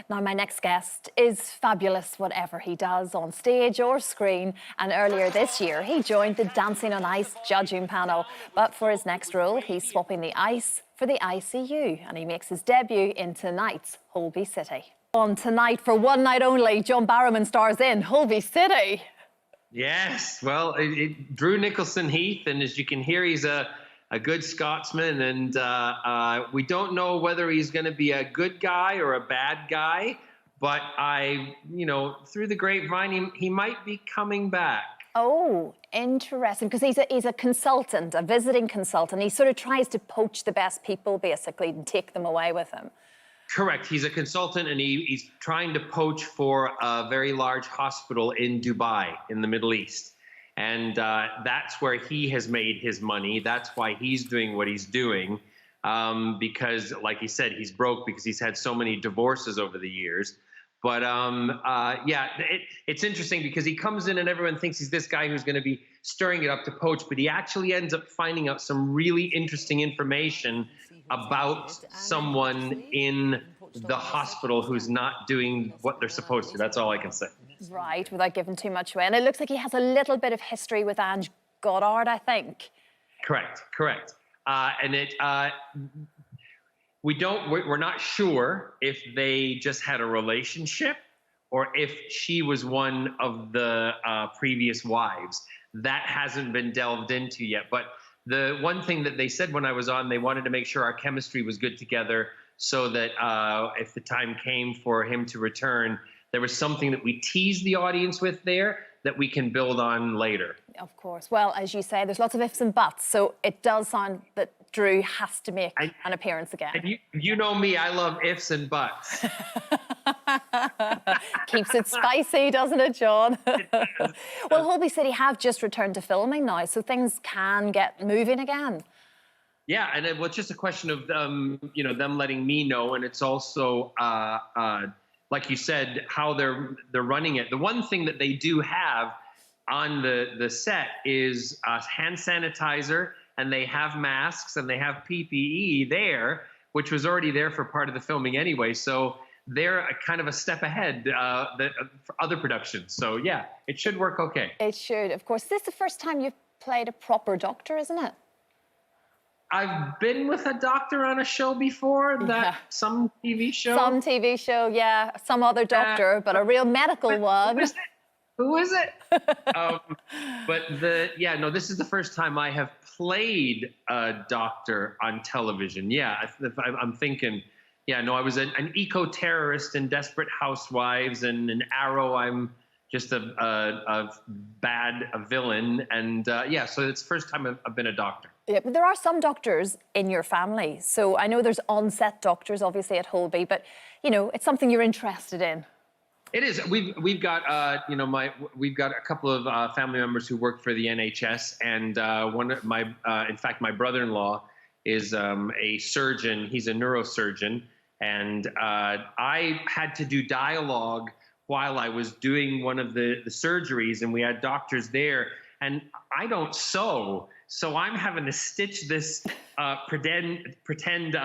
Now, my next guest is fabulous, whatever he does on stage or screen. And earlier this year, he joined the Dancing on Ice judging panel. But for his next role, he's swapping the ice for the ICU. And he makes his debut in tonight's Holby City. On tonight, for one night only, John Barrowman stars in Holby City. Yes, well, Drew Nicholson Heath, and as you can hear, he's a good Scotsman, and we don't know whether he's going to be a good guy or a bad guy, but through the grapevine, he might be coming back. Oh, interesting, because he's a consultant, a visiting consultant. He sort of tries to poach the best people, basically, and take them away with him. Correct. He's a consultant, and he's trying to poach for a very large hospital in Dubai, in the Middle East. And that's where he has made his money. That's why he's doing what he's doing. Because, like he said, he's broke because he's had so many divorces over the years. But it's interesting because he comes in and everyone thinks he's this guy who's going to be stirring it up to poach, but he actually ends up finding out some really interesting information about someone in the hospital who's not doing what they're supposed to. That's all I can say. Right, without giving too much away. And it looks like he has a little bit of history with Ange Goddard, I think. Correct. We're not sure if they just had a relationship or if she was one of the previous wives. That hasn't been delved into yet. But the one thing that they said when I was on, they wanted to make sure our chemistry was good together so that if the time came for him to return, there was something that we teased the audience with there that we can build on later. Of course. Well, as you say, there's lots of ifs and buts. So it does sound that Drew has to make an appearance again. And you know me, I love ifs and buts. Keeps it spicy, doesn't it, John? Well, Holby City have just returned to filming now, so things can get moving again. Yeah, and it's just a question of them letting me know, and it's also like you said, how they're running it. The one thing that they do have on the set is hand sanitizer, and they have masks, and they have PPE there, which was already there for part of the filming anyway. So they're kind of a step ahead for other productions. So yeah, it should work okay. It should, of course. This is the first time you've played a proper doctor, isn't it? I've been with a doctor on a show before, some TV show. Some TV show, yeah. Some other doctor, but a real medical one. Who is it? This is the first time I have played a doctor on television. Yeah, I'm thinking, I was an eco-terrorist in Desperate Housewives, and in Arrow, I'm just a villain. And so it's the first time I've been a doctor. Yeah, but there are some doctors in your family. So I know there's on-set doctors, obviously, at Holby, but, it's something you're interested in. It is. We've got we've got a couple of family members who work for the NHS, and my brother-in-law is a surgeon. He's a neurosurgeon, and I had to do dialogue while I was doing one of the surgeries, and we had doctors there, and I don't sew. So I'm having to stitch this pretend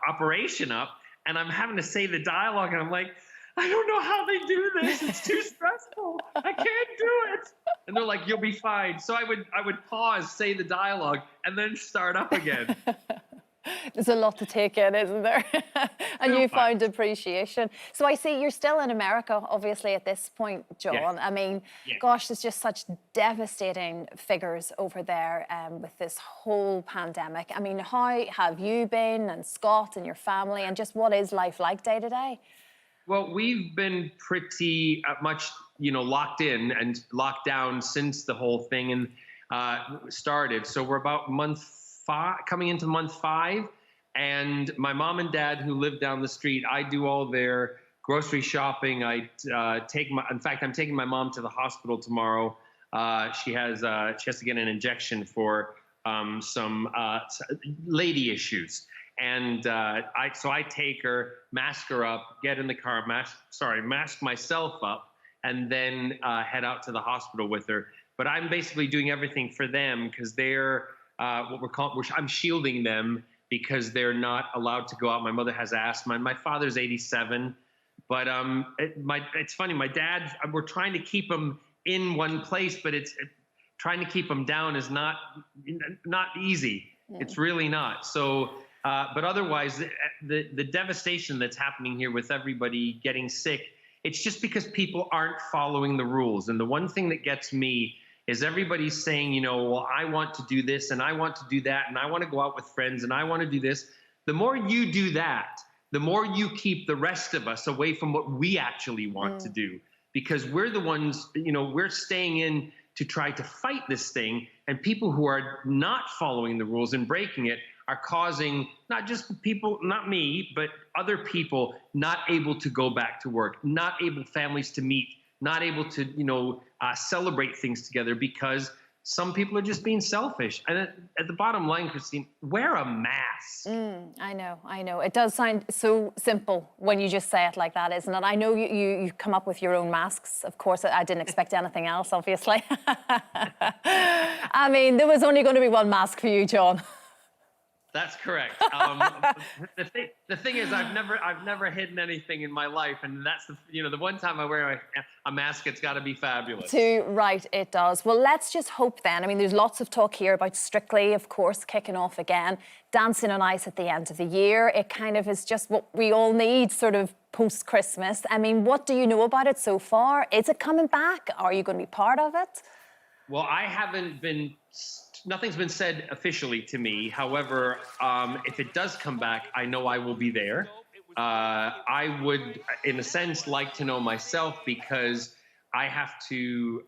operation up, and I'm having to say the dialogue, and I'm like, I don't know how they do this. It's too stressful. I can't do it. And they're like, you'll be fine. So I would pause, say the dialogue, and then start up again. There's a lot to take in, isn't there? And you found appreciation. So I see you're still in America, obviously, at this point, John. Yes. I mean, gosh, there's just such devastating figures over there with this whole pandemic. I mean, how have you been, and Scott and your family, and just what is life like day to day? Well, we've been pretty much, locked in and locked down since the whole thing started. So we're about coming into month 5, and my mom and dad, who live down the street, I do all their grocery shopping. In fact, I'm taking my mom to the hospital tomorrow. She has to get an injection for some lady issues. And so I take her, mask her up, get in the car, mask myself up, and then head out to the hospital with her. But I'm basically doing everything for them because they're I'm shielding them because they're not allowed to go out. My mother has asthma, and my father's 87. But it's funny. My dad, we're trying to keep him in one place, but trying to keep him down is not easy. It's really not. So, but otherwise, the devastation that's happening here with everybody getting sick, it's just because people aren't following the rules. And the one thing that gets me is everybody's saying, you know, well, I want to do this and I want to do that and I want to go out with friends and I want to do this. The more you do that, the more you keep the rest of us away from what we actually want to do, because we're the ones, you know, we're staying in to try to fight this thing, and people who are not following the rules and breaking it are causing not just people, not me, but other people not able to go back to work, not able families to meet, not able to, you know, celebrate things together because some people are just being selfish. And at the bottom line, Christine, wear a mask. I know. It does sound so simple when you just say it like that, isn't it? I know you come up with your own masks. Of course, I didn't expect anything else, obviously. I mean, there was only going to be one mask for you, John. That's correct. The thing is, I've never hidden anything in my life, and that's the one time I wear a mask, it's got to be fabulous. Too right, it does. Well, let's just hope then. I mean, there's lots of talk here about Strictly, of course, kicking off again, Dancing on Ice at the end of the year. It kind of is just what we all need, sort of post-Christmas. I mean, what do you know about it so far? Is it coming back? Are you going to be part of it? Well, nothing's been said officially to me. However, if it does come back, I know I will be there. I would, in a sense, like to know myself, because I have to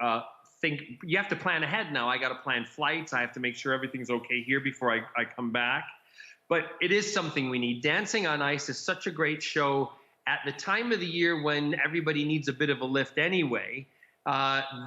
think. You have to plan ahead now. I got to plan flights. I have to make sure everything's okay here before I come back. But it is something we need. Dancing on Ice is such a great show at the time of the year when everybody needs a bit of a lift anyway.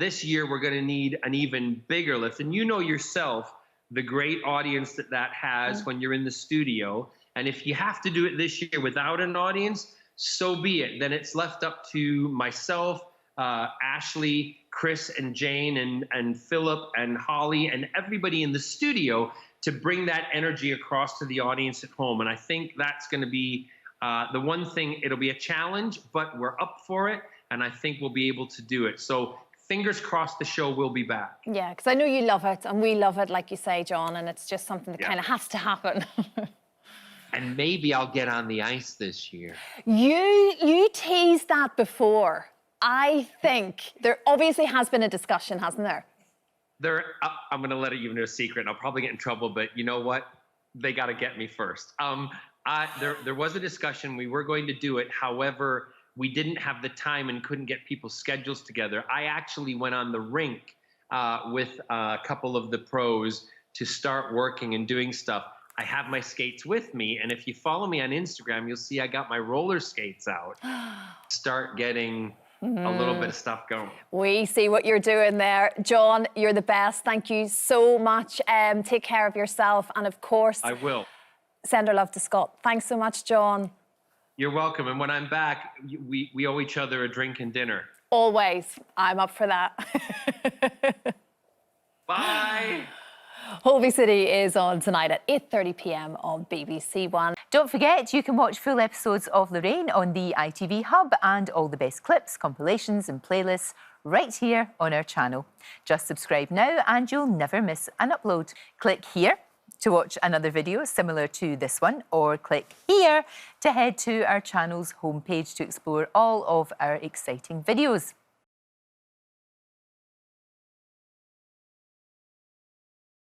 This year, we're going to need an even bigger lift. And you know yourself the great audience that has when you're in the studio. And if you have to do it this year without an audience, so be it. Then it's left up to myself, Ashley, Chris and Jane and Philip and Holly and everybody in the studio to bring that energy across to the audience at home. And I think that's going to be the one thing. It'll be a challenge, but we're up for it. And I think we'll be able to do it. So fingers crossed the show will be back. Yeah, because I know you love it, and we love it, like you say, John, and it's just something that kind of has to happen. And maybe I'll get on the ice this year. You teased that before. I think there obviously has been a discussion, hasn't there? I'm going to let you know a secret, and I'll probably get in trouble, but you know what? They got to get me first. There was a discussion. We were going to do it. However, we didn't have the time and couldn't get people's schedules together. I actually went on the rink with a couple of the pros to start working and doing stuff. I have my skates with me, and if you follow me on Instagram, you'll see I got my roller skates out. Start getting a little bit of stuff going. We see what you're doing there. John, you're the best. Thank you so much. Take care of yourself, and of course, I will. Send our love to Scott. Thanks so much, John. You're welcome. And when I'm back, we owe each other a drink and dinner. Always. I'm up for that. Bye. Holby City is on tonight at 8:30 p.m. on BBC One. Don't forget, you can watch full episodes of Lorraine on the ITV Hub and all the best clips, compilations and playlists right here on our channel. Just subscribe now and you'll never miss an upload. Click here to watch another video similar to this one, or click here to head to our channel's homepage to explore all of our exciting videos.